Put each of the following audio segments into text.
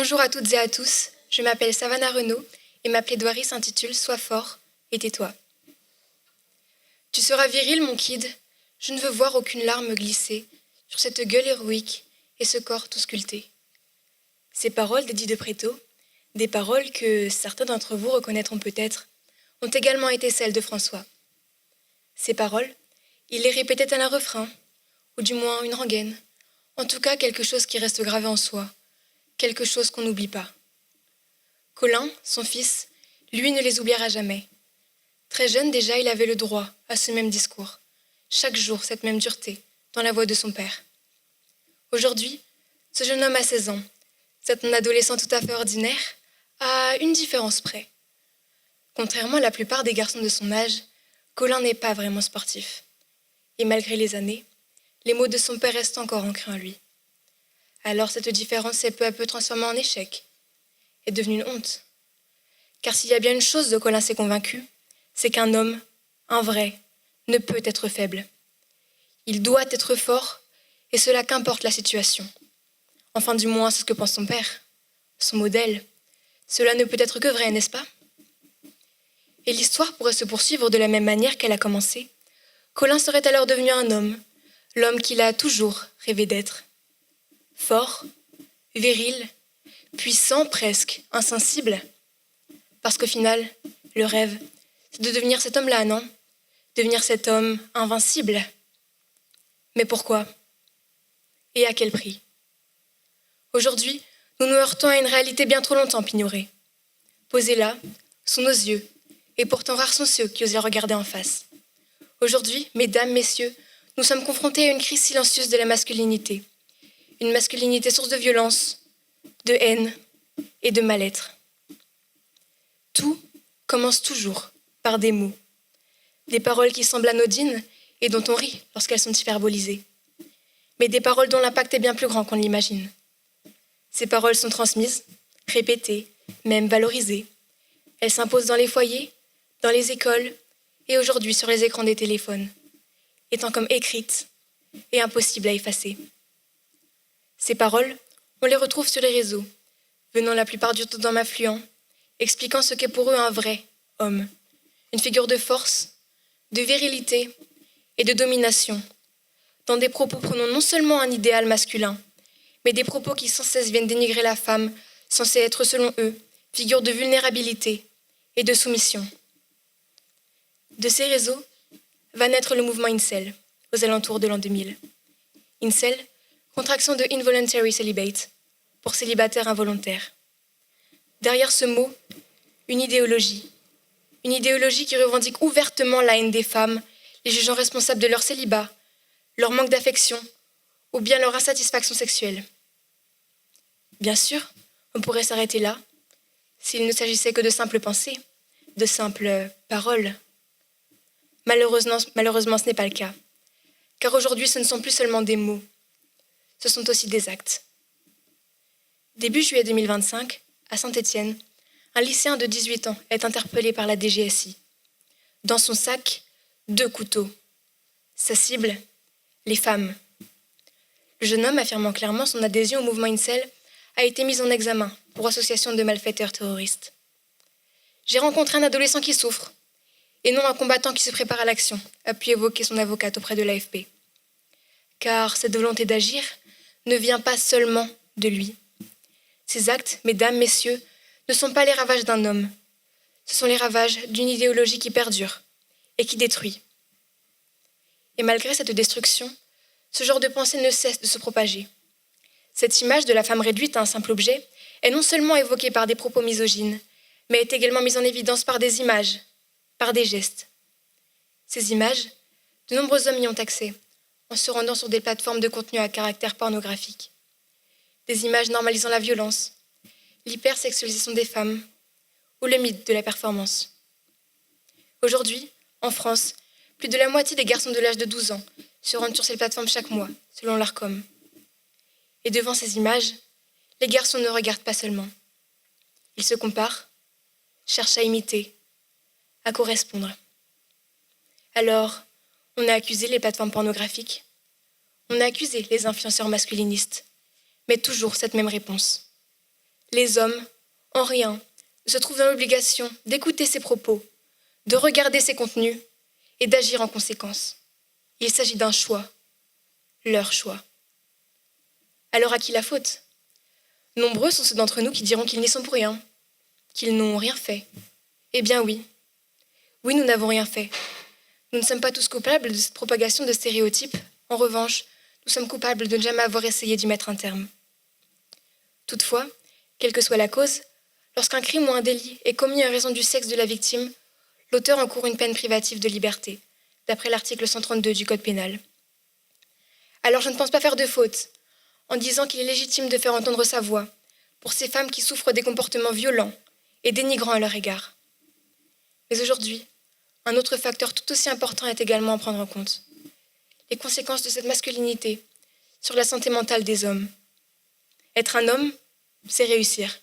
Bonjour à toutes et à tous, je m'appelle Savannah Renaud et ma plaidoirie s'intitule « Sois fort et tais-toi ». Tu seras viril, mon kid, je ne veux voir aucune larme glisser sur cette gueule héroïque et ce corps tout sculpté. Ces paroles d'Eddie de Pretto, des paroles que certains d'entre vous reconnaîtront peut-être, ont également été celles de François. Ces paroles, il les répétait à un refrain, ou du moins une rengaine, en tout cas quelque chose qui reste gravé en soi, quelque chose qu'on n'oublie pas. Colin, son fils, lui ne les oubliera jamais. Très jeune déjà, il avait le droit à ce même discours, chaque jour cette même dureté, dans la voix de son père. Aujourd'hui, ce jeune homme a 16 ans, cet adolescent tout à fait ordinaire, a une différence près. Contrairement à la plupart des garçons de son âge, Colin n'est pas vraiment sportif. Et malgré les années, les mots de son père restent encore ancrés en lui. Alors cette différence s'est peu à peu transformée en échec, est devenue une honte. Car s'il y a bien une chose de Colin s'est convaincu, c'est qu'un homme, un vrai, ne peut être faible. Il doit être fort, et cela qu'importe la situation. Enfin du moins c'est ce que pense son père, son modèle. Cela ne peut être que vrai, n'est-ce pas? Et l'histoire pourrait se poursuivre de la même manière qu'elle a commencé. Colin serait alors devenu un homme, l'homme qu'il a toujours rêvé d'être. Fort, viril, puissant presque, insensible. Parce qu'au final, le rêve, c'est de devenir cet homme-là, non? Devenir cet homme invincible. Mais pourquoi? Et à quel prix? Aujourd'hui, nous nous heurtons à une réalité bien trop longtemps ignorée. Posée là, sous nos yeux, et pourtant rares sont ceux qui osent la regarder en face. Aujourd'hui, mesdames, messieurs, nous sommes confrontés à une crise silencieuse de la masculinité. Une masculinité source de violence, de haine et de mal-être. Tout commence toujours par des mots. Des paroles qui semblent anodines et dont on rit lorsqu'elles sont hyperbolisées. Mais des paroles dont l'impact est bien plus grand qu'on l'imagine. Ces paroles sont transmises, répétées, même valorisées. Elles s'imposent dans les foyers, dans les écoles et aujourd'hui sur les écrans des téléphones, étant comme écrites et impossibles à effacer. Ces paroles, on les retrouve sur les réseaux, venant la plupart du temps d'hommes affluents, expliquant ce qu'est pour eux un vrai homme, une figure de force, de virilité et de domination, dans des propos prenant non seulement un idéal masculin, mais des propos qui sans cesse viennent dénigrer la femme, censée être selon eux, figure de vulnérabilité et de soumission. De ces réseaux va naître le mouvement Incel, aux alentours de l'an 2000. Incel, contraction de Involuntary Celibate, pour célibataire involontaire. Derrière ce mot, une idéologie qui revendique ouvertement la haine des femmes, les jugeant responsables de leur célibat, leur manque d'affection ou bien leur insatisfaction sexuelle. Bien sûr, on pourrait s'arrêter là, s'il ne s'agissait que de simples pensées, de simples paroles. Malheureusement, ce n'est pas le cas, car aujourd'hui, ce ne sont plus seulement des mots, ce sont aussi des actes. Début juillet 2025, à Saint-Étienne, un lycéen de 18 ans est interpellé par la DGSI. Dans son sac, 2 couteaux. Sa cible, les femmes. Le jeune homme, affirmant clairement son adhésion au mouvement Incel, a été mis en examen pour association de malfaiteurs terroristes. J'ai rencontré un adolescent qui souffre, et non un combattant qui se prépare à l'action, a pu évoquer son avocate auprès de l'AFP. Car cette volonté d'agir ne vient pas seulement de lui. Ces actes, mesdames, messieurs, ne sont pas les ravages d'un homme. Ce sont les ravages d'une idéologie qui perdure et qui détruit. Et malgré cette destruction, ce genre de pensée ne cesse de se propager. Cette image de la femme réduite à un simple objet est non seulement évoquée par des propos misogynes, mais est également mise en évidence par des images, par des gestes. Ces images, de nombreux hommes y ont accès, en se rendant sur des plateformes de contenu à caractère pornographique. Des images normalisant la violence, l'hypersexualisation des femmes ou le mythe de la performance. Aujourd'hui, en France, plus de la moitié des garçons de l'âge de 12 ans se rendent sur ces plateformes chaque mois, selon l'ARCOM. Et devant ces images, les garçons ne regardent pas seulement. Ils se comparent, cherchent à imiter, à correspondre. Alors, on a accusé les plateformes pornographiques, on a accusé les influenceurs masculinistes, mais toujours cette même réponse. Les hommes, en rien, se trouvent dans l'obligation d'écouter ses propos, de regarder ses contenus et d'agir en conséquence. Il s'agit d'un choix, leur choix. Alors à qui la faute? Nombreux sont ceux d'entre nous qui diront qu'ils n'y sont pour rien, qu'ils n'ont rien fait. Eh bien oui. Oui, nous n'avons rien fait. Nous ne sommes pas tous coupables de cette propagation de stéréotypes. En revanche, nous sommes coupables de ne jamais avoir essayé d'y mettre un terme. Toutefois, quelle que soit la cause, lorsqu'un crime ou un délit est commis en raison du sexe de la victime, l'auteur encourt une peine privative de liberté, d'après l'article 132 du Code pénal. Alors je ne pense pas faire de faute en disant qu'il est légitime de faire entendre sa voix pour ces femmes qui souffrent des comportements violents et dénigrants à leur égard. Mais aujourd'hui, un autre facteur tout aussi important est également à prendre en compte. Les conséquences de cette masculinité sur la santé mentale des hommes. Être un homme, c'est réussir.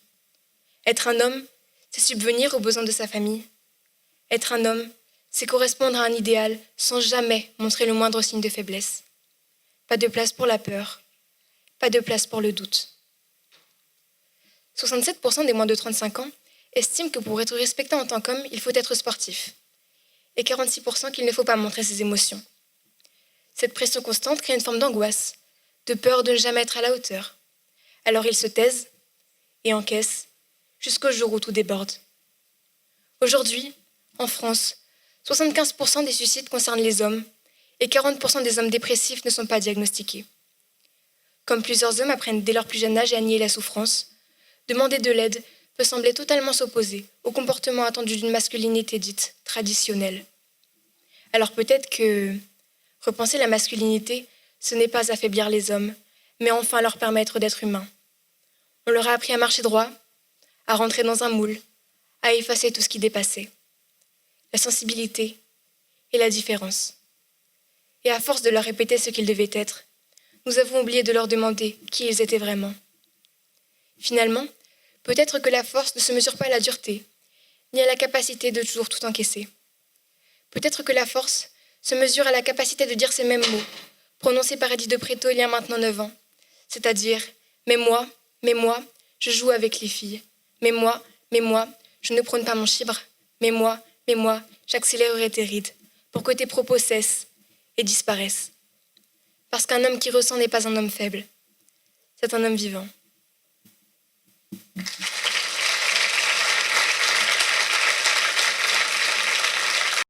Être un homme, c'est subvenir aux besoins de sa famille. Être un homme, c'est correspondre à un idéal sans jamais montrer le moindre signe de faiblesse. Pas de place pour la peur, pas de place pour le doute. 67% des moins de 35 ans estiment que pour être respecté en tant qu'homme, il faut être sportif. Et 46% qu'il ne faut pas montrer ses émotions. Cette pression constante crée une forme d'angoisse, de peur de ne jamais être à la hauteur. Alors ils se taisent et encaissent jusqu'au jour où tout déborde. Aujourd'hui, en France, 75% des suicides concernent les hommes et 40% des hommes dépressifs ne sont pas diagnostiqués. Comme plusieurs hommes apprennent dès leur plus jeune âge à nier la souffrance, demander de l'aide peut sembler totalement s'opposer au comportement attendu d'une masculinité dite traditionnelle. Alors peut-être que repenser la masculinité, ce n'est pas affaiblir les hommes, mais enfin leur permettre d'être humains. On leur a appris à marcher droit, à rentrer dans un moule, à effacer tout ce qui dépassait. La sensibilité et la différence. Et à force de leur répéter ce qu'ils devaient être, nous avons oublié de leur demander qui ils étaient vraiment. Finalement, peut-être que la force ne se mesure pas à la dureté, ni à la capacité de toujours tout encaisser. Peut-être que la force se mesure à la capacité de dire ces mêmes mots, prononcés par Edith de Pretto il y a maintenant 9 ans, c'est-à-dire « mais moi, je joue avec les filles. Mais moi, je ne prône pas mon chibre. Mais moi, j'accélérerai tes rides, pour que tes propos cessent et disparaissent. Parce qu'un homme qui ressent n'est pas un homme faible, c'est un homme vivant. »